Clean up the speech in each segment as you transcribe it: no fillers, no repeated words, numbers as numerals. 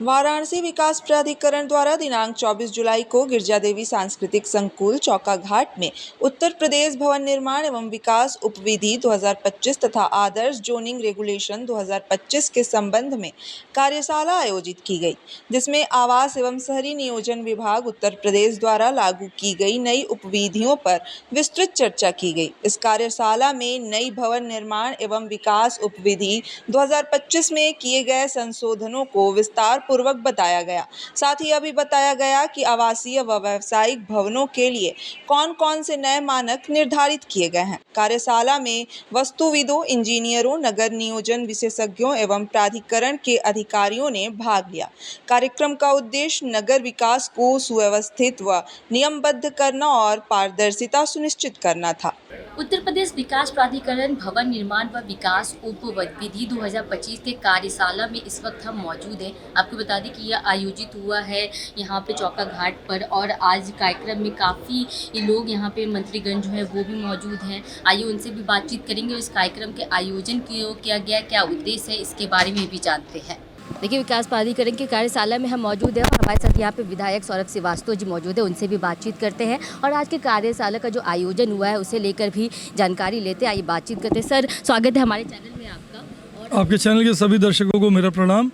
वाराणसी विकास प्राधिकरण द्वारा दिनांक 24 जुलाई को गिरजा देवी सांस्कृतिक संकुल चौका घाट में उत्तर प्रदेश भवन निर्माण एवं विकास उपविधि 2025 तथा आदर्श जोनिंग रेगुलेशन 2025 के संबंध में कार्यशाला आयोजित की गई, जिसमें आवास एवं शहरी नियोजन विभाग उत्तर प्रदेश द्वारा लागू की गई नई उपविधियों पर विस्तृत चर्चा की गई। इस कार्यशाला में नई भवन निर्माण एवं विकास उपविधि 2025 में किए गए संशोधनों को विस्तार पूर्वक बताया गया। साथ ही यह भी बताया गया कि आवासीय व व्यावसायिक भवनों के लिए कौन कौन से नए मानक निर्धारित किए गए हैं। कार्यशाला में वास्तुविदों, इंजीनियरों, नगर नियोजन विशेषज्ञों एवं प्राधिकरण के अधिकारियों ने भाग लिया। कार्यक्रम का उद्देश्य नगर विकास को सुव्यवस्थित व नियमबद्ध करना और पारदर्शिता सुनिश्चित करना था। उत्तर प्रदेश विकास प्राधिकरण भवन निर्माण व विकास उपविधि 2025 के कार्यशाला में इस वक्त हम मौजूद हैं। आपको बता दें कि यह आयोजित हुआ है यहाँ पे चौका घाट पर, और आज कार्यक्रम में काफ़ी लोग यहाँ पे मंत्रीगण जो है वो भी मौजूद हैं। आइए उनसे भी बातचीत करेंगे। इस कार्यक्रम के आयोजन क्यों किया गया, क्या उद्देश्य है, इसके बारे में भी जानते हैं। देखिए, विकास प्राधिकरण की कार्यशाला में हम मौजूद हैं और हमारे साथ यहाँ पे विधायक सौरभ श्रीवास्तव जी मौजूद है। उनसे भी बातचीत करते हैं और आज के कार्यशाला का जो आयोजन हुआ है उसे लेकर भी जानकारी लेते हैं। आइए बातचीत करते हैं। सर, स्वागत है हमारे चैनल में आपका। और आपके चैनल के सभी दर्शकों को मेरा प्रणाम।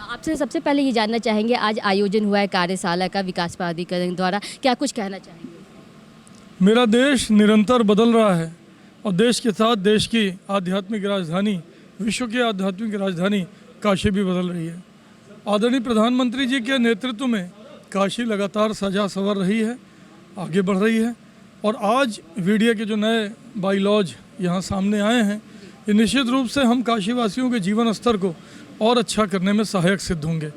आपसे सबसे पहले ये जानना चाहेंगे, आज आयोजन हुआ है कार्यशाला का विकास प्राधिकरण द्वारा, क्या कुछ कहना चाहेंगे? मेरा देश निरंतर बदल रहा है और देश के साथ देश की आध्यात्मिक राजधानी, विश्व की आध्यात्मिक राजधानी काशी भी बदल रही है। आदरणीय प्रधानमंत्री जी के नेतृत्व में काशी लगातार सजा संवर रही है, आगे बढ़ रही है। और आज वीडियो के जो नए बाईलॉज यहाँ सामने आए हैं, ये निश्चित रूप से हम काशी वासियों के जीवन स्तर को और अच्छा करने में सहायक सिद्ध होंगे।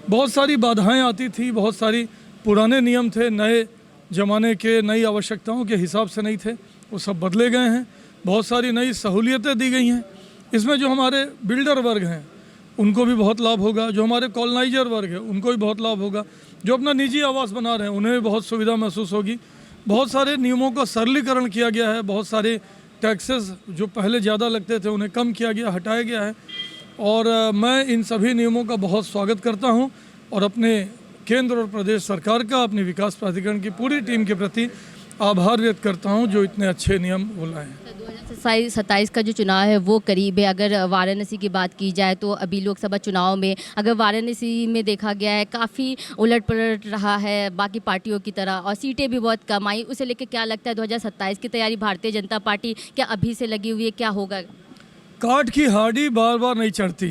बहुत सारी बाधाएं आती थी, बहुत सारी पुराने नियम थे, नए ज़माने के नई आवश्यकताओं के हिसाब से नहीं थे, वो सब बदले गए हैं। बहुत सारी नई सहूलियतें दी गई हैं। इसमें जो हमारे बिल्डर वर्ग हैं उनको भी बहुत लाभ होगा, जो हमारे कॉलोनाइजर वर्ग है उनको भी बहुत लाभ होगा, जो अपना निजी आवास बना रहे हैं उन्हें भी बहुत सुविधा महसूस होगी। बहुत सारे नियमों का सरलीकरण किया गया है, बहुत सारे टैक्सेस जो पहले ज़्यादा लगते थे उन्हें कम किया गया, हटाया गया है। और मैं इन सभी नियमों का बहुत स्वागत करता हूं और अपने केंद्र और प्रदेश सरकार का, अपनी विकास प्राधिकरण की पूरी टीम के प्रति आभार व्यक्त करता हूं जो इतने अच्छे नियम बुलाए हैं। 2027 का जो चुनाव है वो करीब है। अगर वाराणसी की बात की जाए तो अभी लोकसभा चुनाव में अगर वाराणसी में देखा गया है काफ़ी उलट पलट रहा है बाकी पार्टियों की तरह, और सीटें भी बहुत कम आई। उसे लेकर क्या लगता है 2027 की तैयारी भारतीय जनता पार्टी क्या अभी से लगी हुई है, क्या होगा? काठ की हांडी बार बार नहीं चढ़ती।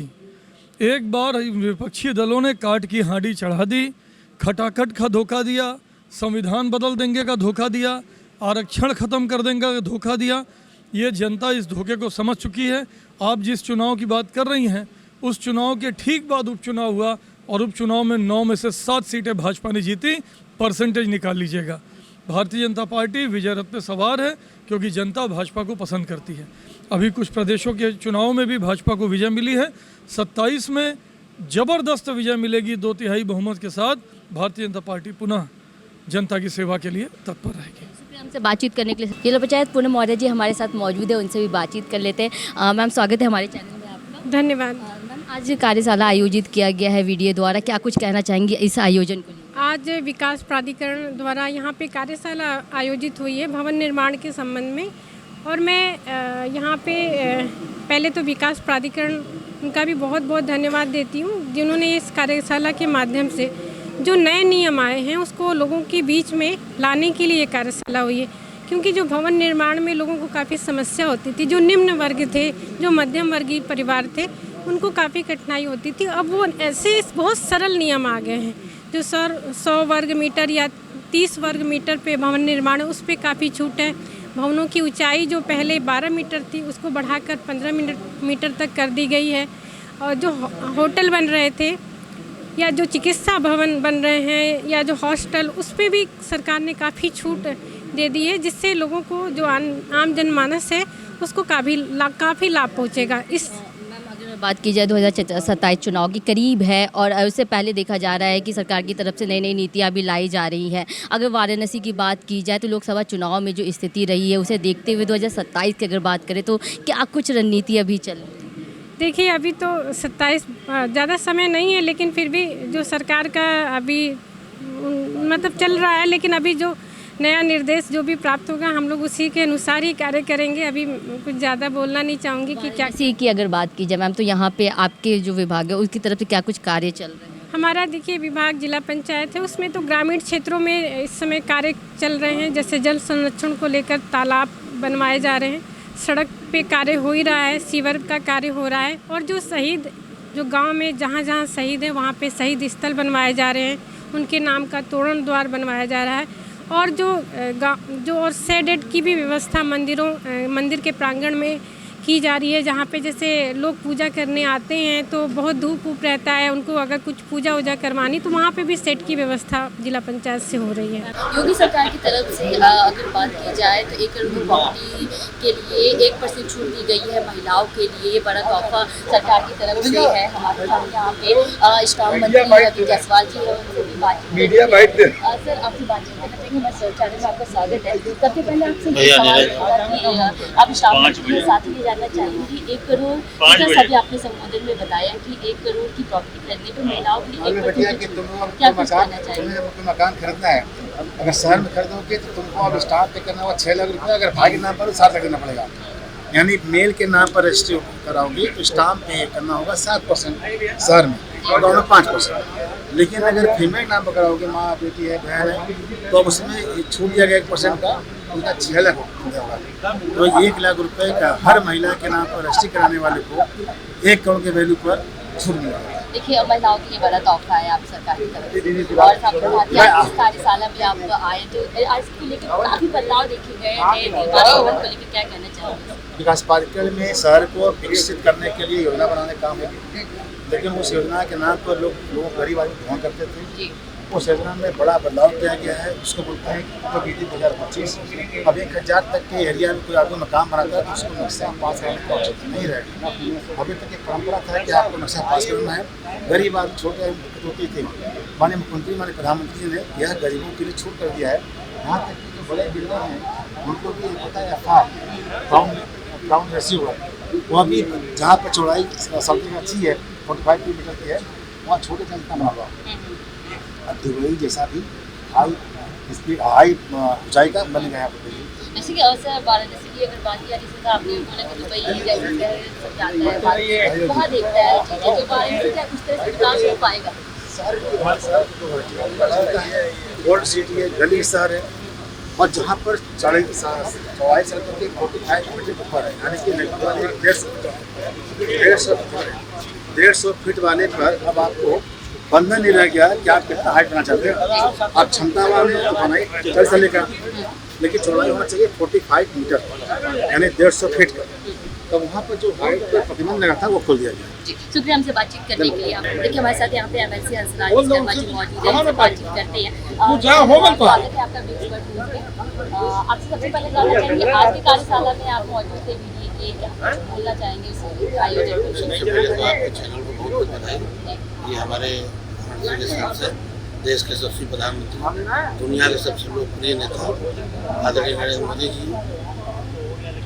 एक बार विपक्षी दलों ने काठ की हांडी चढ़ा दी, खटाखट का धोखा दिया, संविधान बदल देंगे का धोखा दिया, आरक्षण खत्म कर देंगे का धोखा दिया। ये जनता इस धोखे को समझ चुकी है। आप जिस चुनाव की बात कर रही हैं उस चुनाव के ठीक बाद उपचुनाव हुआ और उपचुनाव में 9 में से 7 सीटें भाजपा ने जीती। परसेंटेज निकाल लीजिएगा। भारतीय जनता पार्टी विजय रथ पे सवार है क्योंकि जनता भाजपा को पसंद करती है। अभी कुछ प्रदेशों के चुनाव में भी भाजपा को विजय मिली है। 27 में ज़बरदस्त विजय मिलेगी, 2/3 बहुमत के साथ। भारतीय जनता पार्टी पुनः जनता की सेवा के लिए तत्पर रहेगी। हमसे बातचीत करने के लिए जिला पंचायत पूनम मौर्य जी हमारे साथ मौजूद है, उनसे भी बातचीत कर लेते हैं। मैम, स्वागत है हमारे चैनल में आपका। धन्यवाद। मैम, आज कार्यशाला आयोजित किया गया है वीडियो द्वारा, क्या कुछ कहना चाहेंगे इस आयोजन को? आज विकास प्राधिकरण द्वारा यहाँ पे कार्यशाला आयोजित हुई है भवन निर्माण के संबंध में, और मैं यहाँ पे पहले तो विकास प्राधिकरण का भी बहुत बहुत धन्यवाद देती हूँ जिन्होंने इस कार्यशाला के माध्यम से जो नए नियम आए हैं उसको लोगों के बीच में लाने के लिए कार्यशाला हुई है। क्योंकि जो भवन निर्माण में लोगों को काफ़ी समस्या होती थी, जो निम्न वर्ग थे, जो मध्यम वर्गीय परिवार थे, उनको काफ़ी कठिनाई होती थी। अब वो ऐसे बहुत सरल नियम आ गए हैं जो 100 वर्ग मीटर या 30 वर्ग मीटर पे भवन निर्माण है उस पर काफ़ी छूट है। भवनों की ऊंचाई जो पहले 12 मीटर थी उसको बढ़ाकर 15 मीटर तक कर दी गई है। और जो होटल बन रहे थे या जो चिकित्सा भवन बन रहे हैं या जो हॉस्टल, उस पर भी सरकार ने काफ़ी छूट दे दी है, जिससे लोगों को जो आम जनमानस है उसको काफ़ी लाभ पहुँचेगा। इस बात की जाए 2027 चुनाव की करीब है और उससे पहले देखा जा रहा है कि सरकार की तरफ से नई नई नीतियां भी लाई जा रही हैं। अगर वाराणसी की बात की जाए तो लोकसभा चुनाव में जो स्थिति रही है उसे देखते हुए 2027 की अगर बात करें तो क्या कुछ रणनीति अभी चल रही है? देखिए अभी तो 27 ज़्यादा समय नहीं है, लेकिन फिर भी जो सरकार का अभी मतलब चल रहा है, लेकिन अभी जो नया निर्देश जो भी प्राप्त होगा हम लोग उसी के अनुसार ही कार्य करेंगे। अभी कुछ ज़्यादा बोलना नहीं चाहूँगी कि क्या। वाराणसी की अगर बात की जाए मैम, तो यहाँ पे आपके जो विभाग है उसकी तरफ से क्या कुछ कार्य चल रहे हैं? हमारा देखिए विभाग जिला पंचायत है, उसमें तो ग्रामीण क्षेत्रों में इस समय कार्य चल रहे हैं, जैसे जल संरक्षण को लेकर तालाब बनवाए जा रहे हैं, सड़क पे कार्य हो ही रहा है, सीवर का कार्य हो रहा है, और जो शहीद जो गांव में जहां जहां शहीद है वहां पे शहीद स्थल बनवाए जा रहे हैं, उनके नाम का तोरण द्वार बनवाया जा रहा है, और जो और शेडेड की भी व्यवस्था मंदिर के प्रांगण में की जा रही है, जहाँ पे जैसे लोग पूजा करने आते हैं तो बहुत धूप रहता है, उनको अगर कुछ पूजा वूजा करवानी तो वहाँ पे भी सेट की व्यवस्था जिला पंचायत से हो रही है। योगी सरकार की तरफ से अगर बात की जाए तो 1 करोड़ प्रॉपर्टी के लिए 1% छूट दी गई है महिलाओं के लिए। ये बड़ा तोहफा सरकार की तरफ से है। हमारे साथ यहाँ पे स्टाफ मंत्री रवि जायसवाल जी है, उनसे भी बात सर आपसे बातचीत करना चाहेंगे। मैं सर चैनल में आपका स्वागत है। सबसे पहले आपसे ये सवाल कि आप स्टाफ मंत्री के साथ ही जानना चाहेंगे 1 करोड़, जैसा सभी आपने संबोधन में बताया कि 1 करोड़ की प्रॉपर्टी खरीदने पर महिलाओं के लिए 1% क्या कुछ कहना चाहिए? मकान खरीदना है, अगर शहर में खरीदोगे तो तुमको अब स्टाम्प पे करना होगा 6 लाख रुपये, अगर भाई के नाम पर 7 लाख देना पड़ेगा। यानी मेल के नाम पर रजिस्ट्री कराओगे तो स्टाम्प पे करना होगा 7% शहर में, और गाँव में 5%। लेकिन अगर फीमेल नाम पर कराओगे, माँ बेटी है बहन है, तो उसमें छूट दिया गया 1% का, उनका 6 लाख होगा। तो 1 लाख रुपए का हर महिला के नाम पर रजिस्ट्री कराने वाले को 1 करोड़ के वैल्यू पर छूट मिलेगा। देखिए महिलाओं के लिए बड़ा तोहफा है आप सरकार की तरफ से, और इस कार्यशाला में आप आए तो इसको लेकर काफी बदलाव देखे गए हैं, निर्माण भवन को लेकर क्या कहना चाहेंगे? विकास पार्षद में शहर को विकसित करने के लिए योजना बनाने का काम है, लेकिन उस योजना के नाम पर लोग गरीब आदमी भ्रमण करते थे। उस योजना में बड़ा बदलाव किया गया है, उसको बोलते हैं उपविधि 2025। अब 1000 तक के एरिया में कोई आदमी मकान बनाता है तो उसको नक्शा पास करने की आवश्यकता नहीं रहेगी। अभी तक एक परंपरा था कि आपको नक्शा पास करना है, गरीब आदमी छोटे दिक्कत होती थी। माननीय मुख्यमंत्री माननीय प्रधानमंत्री ने यह गरीबों के लिए छूट कर दिया है। यहाँ तक कि जो बड़े बिल्डर हैं उनको भी पता है ग्राउंड रेशियो है, वह भी जहाँ पर चौड़ाई सड़क अच्छी है 45 किलोमीटर की है, वहाँ छोटे जनता बना हुआ। दुबई जैसा भी हाई ऊंचाई का बन गया है। जैसे कि अवसर वाराणसी की अगर बात किया, जैसे आपने बोला कि दुबई जैसे शहर सब जानता है, वहाँ देखता है चीज़ें, तो वाराणसी क्या उस तरह से विकास हो पाएगा? गोल्ड सिटी है, गली शहर है, और जहाँ पर चौड़ाई सड़कों के 45 मीटर ऊपर है, यानी कि लगभग 150 फीट वाले पर अब आपको बंधन नहीं रह गया कि आप कितना हाइट बनाना चाहते हैं। आप क्षमता वाले बनाई चल चलेगा, लेकिन चौड़ाई होना चाहिए 45 मीटर, यानी 150 फीट का। तो वहाँ पर जो हाइट पर प्रतिबंध लगा था वो खोल दिया गया। जी, शुक्रिया हमसे बातचीत करने के लिए। आप देखिए हमारे साथ यहाँ पे MLC हंसराज शर्मा जी मौजूद है, हमसे बातचीत करते हैं। स्वागत है आपका बिग स्क्वायर न्यूज़ में। आपसे सबसे पहले जानना चाहेंगे, आज की कार्यशाला में आप मौजूद थे, क्या बोलना चाहेंगे इस आयोजन में? ये हमारे वाराणसी के सांसद, देश के सबसे प्रधानमंत्री, दुनिया के सबसे लोकप्रिय नेता आदरणीय नरेंद्र मोदी जी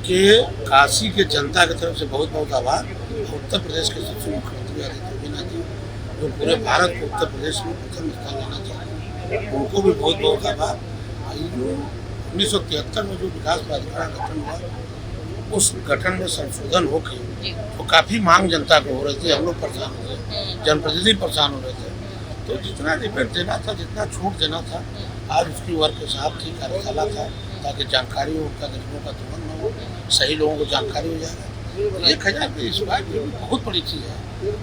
के काशी के जनता की तरफ से बहुत बहुत आभार। उत्तर प्रदेश के सबसे मुख्यमंत्री आदित्यनाथ जी, जो पूरे भारत को उत्तर प्रदेश में प्रथम स्थान लेना चाहते हैं, उनको भी बहुत बहुत आभार। 1973 में जो विकास प्राधिकरण गठन हुआ, उस गठन में संशोधन होकर तो काफ़ी मांग जनता को हो रही थी, हम लोग परेशान हो रहे थे, जनप्रतिनिधि परेशान हो रहे थे। तो जितना रिबेट देना था, जितना छूट देना था, आज उसकी वर्कशॉप थी, कार्यशाला था, ताकि जानकारी हो, उनका गरीबों का तुरंत न हो, सही लोगों को जानकारी हो जाएगा। 1000 की इस बार बहुत बड़ी चीज़ है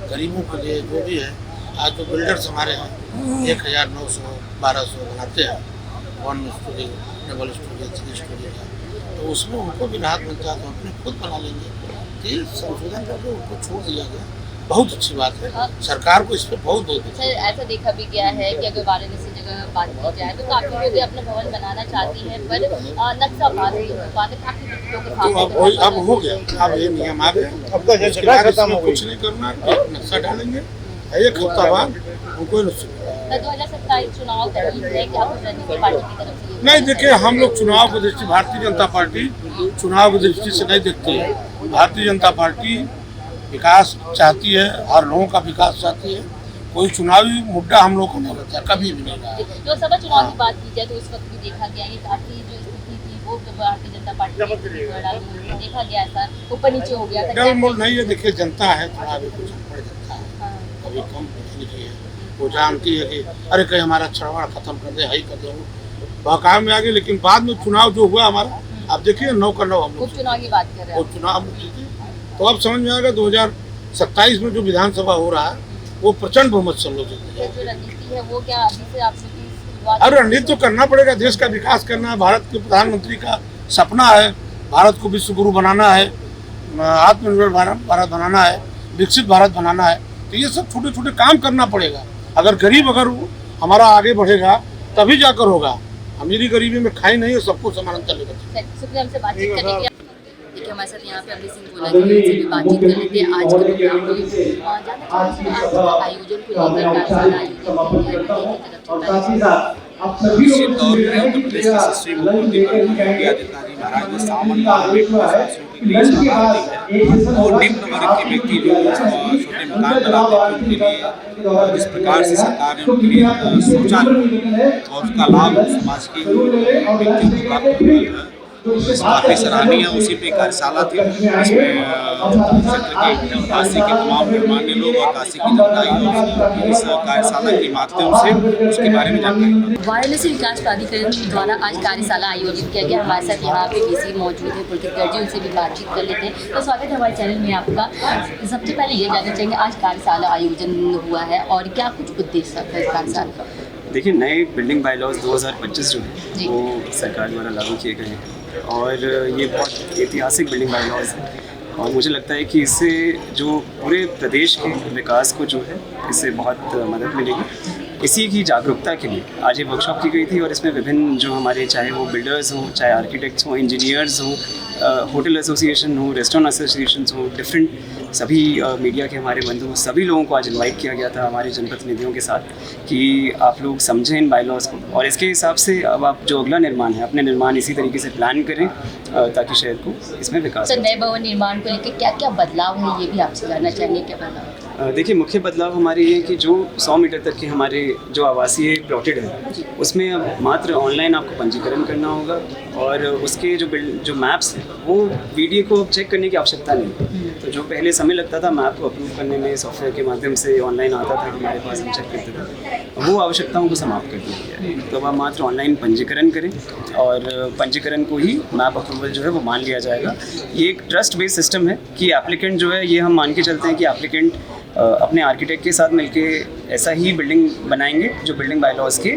गरीबों के लिए। जो भी है, आज जो बिल्डर्स हमारे हैं 1900 1200 बनाते हैं, 1 स्टोरी, डबल स्टोरी, 3 स्टोरी का, तो उसमें उनको भी राहत मिलता है, तो अपने खुद बना लेंगे। ये संशोधन करके उनको छोड़ दिया गया, बहुत अच्छी बात है। सरकार को इस पर बहुत सर ऐसा देखा भी गया है कि अगर वाराणसी जगह बात की जाए तो काफ़ी लोग अपना भवन बनाना चाहती हैं, पर नक्शा पास नहीं हो पाता, काफ़ी लोगों के तो अब हो गया, अब ये नियम आ गया, अब तो कुछ नहीं करना, नक्शा डालेंगे, 1 हफ्ता बाद उनको 2027 चुनाव तक है कि आप रणनीति पार्टी की तरफ से? नहीं, देखिए हम लोग चुनाव की दृष्टि, भारतीय जनता पार्टी चुनाव की दृष्टि से नहीं देखती है। भारतीय जनता पार्टी विकास चाहती है, हर लोगों का विकास चाहती है। कोई चुनावी मुद्दा हम लोग को नहीं रहता, कभी भी नहीं रहा। लोकसभा चुनाव की बात की जाए तो उस वक्त भी देखा गया ये काफी जो स्थिति थी वो भारतीय जनता पार्टी ने देखा गया था, ऊपर नीचे हो गया था। डलमोल नहीं है, देखिए जनता है, थोड़ा भी कुछ बड़ जनता है, अभी कम लिखी है। वो जानती है कि अरे कहीं हमारा छड़वाड़ खत्म कर दे, हाई कर दे, वो काम में आ गए। लेकिन बाद में चुनाव जो हुआ हमारा, आप देखिए 9 का 9 हम लोग उपचुनाव की बात कर रहे हैं। चुनाव हम लोग जीते, तो अब समझ में आएगा 2027 में जो विधानसभा हो रहा है वो प्रचंड बहुमत से हम लोग जीते। जो रणनीति है वो क्या अभी से आप अरे रणनीति तो करना पड़ेगा, देश का विकास करना है। भारत के प्रधानमंत्री का सपना है भारत को विश्व गुरु बनाना है, आत्मनिर्भर भारत बनाना है, विकसित भारत बनाना है। तो ये सब छोटे छोटे काम करना पड़ेगा। अगर गरीब हमारा आगे बढ़ेगा तभी जाकर होगा। अमीरी गरीबी में खाई नहीं है, सबको समानांतर लेकर। शुक्रिया हमसे बातचीत करने के लिए। देखिए हमारे साथ यहाँ पे अमरीत सिंह गोला जी से भी बातचीत कर लेते हैं। आज के प्रोग्राम को आज आयोजन को लेकर कार्यशाला निश्चित तौर पर उत्तर प्रदेश के यशस्वी मुख्यमंत्री योगी आदित्यनाथ जी महाराज ने सामान्य और निम्न वर्ग के व्यक्ति जो छोटे मकान बनाते हैं उनके लिए जिस प्रकार से सरकार ने उनके लिए सोचा और उसका लाभ समाज के व्यक्तियों को प्राप्त हुआ, काफ़ी सराहनीय। उसी पे कार्यशाला थी, इसमें क्षेत्र के काशी के तमाम गणमान्य लोग और काशी की जनता इस कार्यशाला के माध्यम से उसके बारे में जानकारी। वाराणसी विकास प्राधिकरण द्वारा आज कार्यशाला आयोजित किया गया। हमारे साथ यहाँ पे वीसी मौजूद है, पुलकित गर्जी, उनसे भी बातचीत कर लेते हैं। तो स्वागत है हमारे चैनल में आपका। सबसे पहले ये जानना चाहेंगे आज कार्यशाला आयोजन हुआ है और क्या कुछ उद्देश्य था इस कार्यशाला का? देखिए, नए बिल्डिंग बायलॉज 2025 जो है वो सरकार द्वारा लागू किए गए हैं और ये बहुत ऐतिहासिक बिल्डिंग बायलॉज है और मुझे लगता है कि इससे जो पूरे प्रदेश के विकास को जो है इससे बहुत मदद मिलेगी। इसी की जागरूकता के लिए आज ये वर्कशॉप की गई थी और इसमें विभिन्न जो हमारे चाहे वो बिल्डर्स हों, चाहे आर्किटेक्ट्स हों, इंजीनियर्स हों, होटल एसोसिएशन हो, रेस्टोरेंट एसोसिएशन हो, डिफरेंट सभी मीडिया के हमारे बंधु, सभी लोगों को आज इनवाइट किया गया था हमारे जनप्रतिनिधियों के साथ कि आप लोग समझें इन बायलॉज को और इसके हिसाब से अब आप जो अगला निर्माण है अपने निर्माण इसी तरीके से प्लान करें ताकि शहर को इसमें विकास हो। नए भवन निर्माण को लेकर क्या क्या बदलाव है ये भी आपसे जानना चाहेंगे, क्या बदलाव? देखिए, मुख्य बदलाव हमारे ये है कि जो 100 मीटर तक के हमारे जो आवासीय प्लॉटेड है उसमें अब मात्र ऑनलाइन आपको पंजीकरण करना होगा और उसके जो मैप्स हैं वो वीडियो को चेक करने की आवश्यकता नहीं है। तो जो पहले समय लगता था मैप को अप्रूव करने में सॉफ्टवेयर के माध्यम से ऑनलाइन आता था हमारे पास, हम चेक करते थे, वो आवश्यकता को समाप्त कर दिया गया है। तो अब आप मात्र ऑनलाइन पंजीकरण करें और पंजीकरण को ही मैप अप्रूवल जो है वो मान लिया जाएगा। ये एक ट्रस्ट बेस्ड सिस्टम है कि एप्लीकेंट जो है, ये हम मान के चलते हैं कि एप्लीकेंट अपने आर्किटेक्ट के साथ मिलके ऐसा ही बिल्डिंग बनाएंगे जो बिल्डिंग बायलॉज के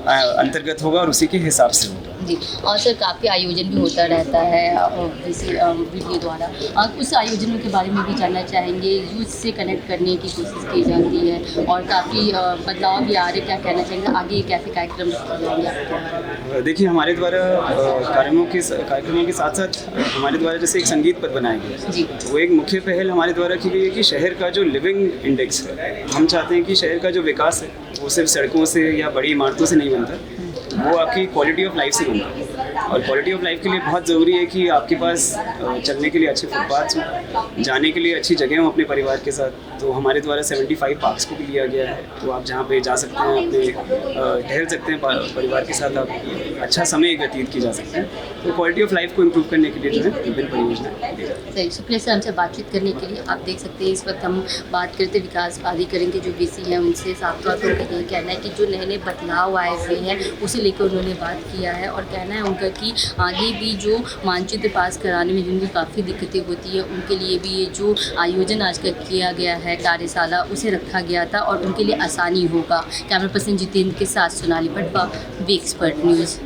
अंतर्गत होगा और उसी के हिसाब से होगा। जी, और सर काफ़ी आयोजन भी होता रहता है वीडियो द्वारा, उस आयोजनों के बारे में भी जानना चाहेंगे। यूथ से कनेक्ट करने की कोशिश की जाती है और काफ़ी बदलाव भी आ रहे, क्या कहना चाहेंगे आगे कैसे कार्यक्रम रखे जाएंगे आपके? देखिए, हमारे द्वारा कार्यक्रमों के साथ साथ हमारे द्वारा जैसे एक संगीत पथ बनाया गया जी, वो एक मुख्य पहल हमारे द्वारा की गई है कि शहर का जो लिविंग इंडेक्स है, हम चाहते हैं कि शहर का जो विकास है वो सिर्फ सड़कों से या बड़ी इमारतों से नहीं बनता, वो आपकी क्वालिटी ऑफ लाइफ से बनता है। और क्वालिटी ऑफ लाइफ के लिए बहुत ज़रूरी है कि आपके पास चलने के लिए अच्छे फुटपाथ्स हों, जाने के लिए अच्छी जगह हों अपने परिवार के साथ। तो हमारे द्वारा 75 पार्क्स को भी लिया गया है, तो आप जहाँ पे जा सकते हैं, अपने ठहर सकते हैं परिवार के साथ, आप अच्छा समय व्यतीत की जा सकते हैं। तो क्वालिटी ऑफ लाइफ को इम्प्रूव करने के लिए जो है विभिन्न परियोजनाएं। सही, शुक्रिया सर हमसे बातचीत करने के लिए। आप देख सकते हैं इस वक्त हम बात करते विकास प्राधिकरण के जो वीसी हैं उनसे साफ तौर पर उनका यही कहना है कि जो नए नए बदलाव आए हुए हैं उसे लेकर उन्होंने बात किया है और कहना है उनका कि आगे भी जो मानचित्र पास कराने में जिनकी काफ़ी दिक्कतें होती है उनके लिए भी ये जो आयोजन आज का किया गया है कार्यशाला उसे रखा गया था और उनके लिए आसानी होगा। कैमरा पर्सन जितेंद्र के साथ Sonali Patwa, V expert news.